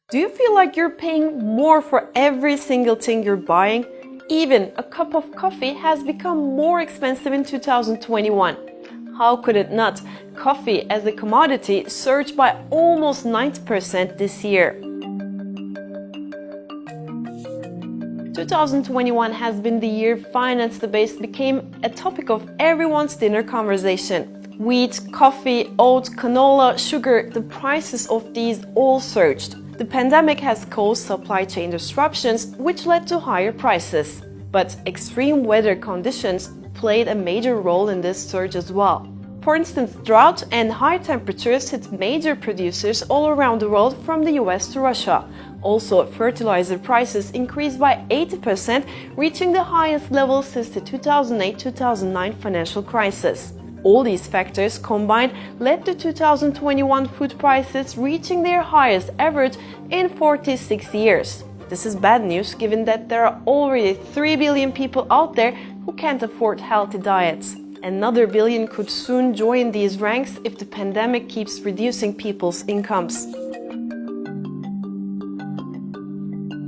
Do you feel like you're paying more for every single thing you're buying? Even a cup of coffee has become more expensive in 2021. How could it not? Coffee as a commodity surged by almost 90% this year. 2021 has been the year finance debates became a topic of everyone's dinner conversation. Wheat, coffee, oats, canola, sugar, the prices of these all surged. The pandemic has caused supply chain disruptions, which led to higher prices. But extreme weather conditions played a major role in this surge as well. For instance, drought and high temperatures hit major producers all around the world from the US to Russia. Also, fertilizer prices increased by 80%, reaching the highest level since the 2008-2009 financial crisis. All these factors combined led to 2021 food prices reaching their highest average in 46 years. This is bad news given that there are already 3 billion people out there who can't afford healthy diets. Another billion could soon join these ranks if the pandemic keeps reducing people's incomes.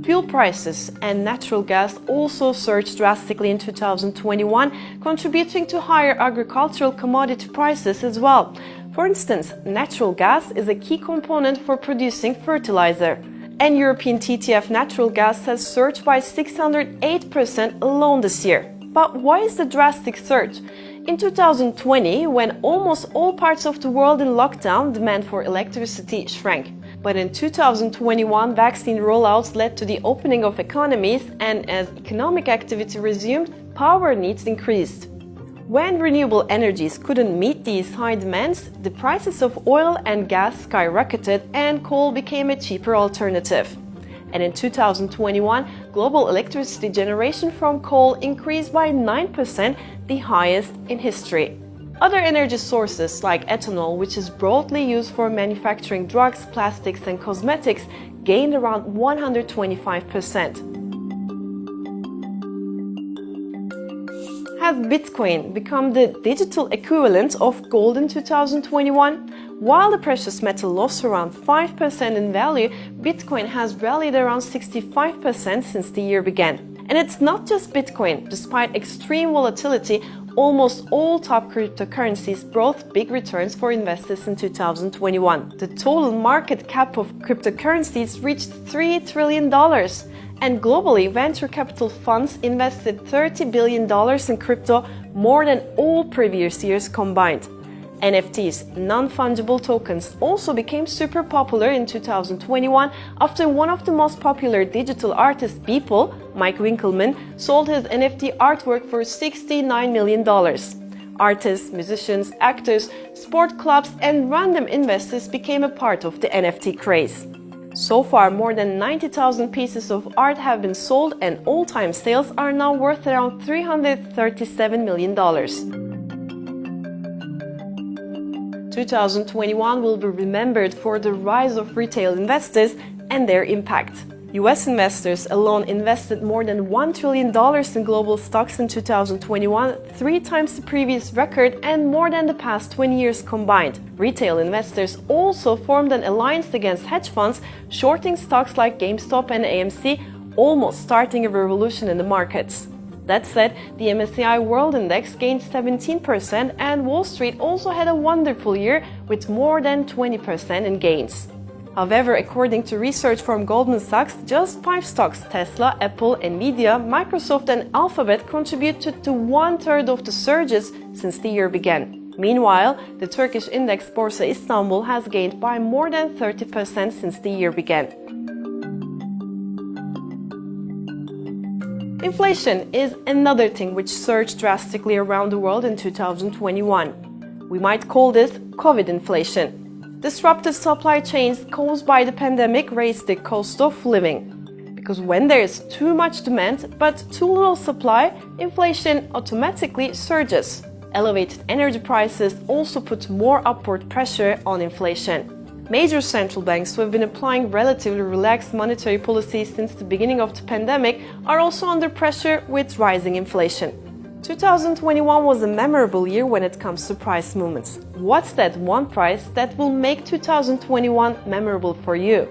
Fuel prices and natural gas also surged drastically in 2021, contributing to higher agricultural commodity prices as well. For instance, natural gas is a key component for producing fertilizer. And European TTF natural gas has surged by 608% alone this year. But why is the drastic surge? In 2020, when almost all parts of the world in lockdown, demand for electricity shrank. But in 2021, vaccine rollouts led to the opening of economies, and as economic activity resumed, power needs increased. When renewable energies couldn't meet these high demands, the prices of oil and gas skyrocketed and coal became a cheaper alternative. And in 2021, global electricity generation from coal increased by 9%, the highest in history. Other energy sources like ethanol, which is broadly used for manufacturing drugs, plastics, and cosmetics, gained around 125%. Has Bitcoin become the digital equivalent of gold in 2021? While the precious metal lost around 5% in value, Bitcoin has rallied around 65% since the year began. And it's not just Bitcoin. Despite extreme volatility, almost all top cryptocurrencies brought big returns for investors in 2021. The total market cap of cryptocurrencies reached $3 trillion. And globally, venture capital funds invested $30 billion in crypto, more than all previous years combined. NFTs, non-fungible tokens, also became super popular in 2021 after one of the most popular digital artists, Beeple, Mike Winkelmann, sold his NFT artwork for $69 million. Artists, musicians, actors, sport clubs, and random investors became a part of the NFT craze. So far, more than 90,000 pieces of art have been sold, and all-time sales are now worth around $337 million. 2021 will be remembered for the rise of retail investors and their impact. US investors alone invested more than $1 trillion in global stocks in 2021, 3 times the previous record and more than the past 20 years combined. Retail investors also formed an alliance against hedge funds, shorting stocks like GameStop and AMC, almost starting a revolution in the markets. That said, the MSCI World Index gained 17% and Wall Street also had a wonderful year with more than 20% in gains. However, according to research from Goldman Sachs, just 5 stocks, Tesla, Apple, Nvidia, Microsoft and Alphabet, contributed to 1/3 of the surges since the year began. Meanwhile, the Turkish index Borsa Istanbul has gained by more than 30% since the year began. Inflation is another thing which surged drastically around the world in 2021. We might call this COVID inflation. Disrupted supply chains caused by the pandemic raised the cost of living. Because when there is too much demand but too little supply, inflation automatically surges. Elevated energy prices also put more upward pressure on inflation. Major central banks who have been applying relatively relaxed monetary policies since the beginning of the pandemic are also under pressure with rising inflation. 2021 was a memorable year when it comes to price movements. What's that one price that will make 2021 memorable for you?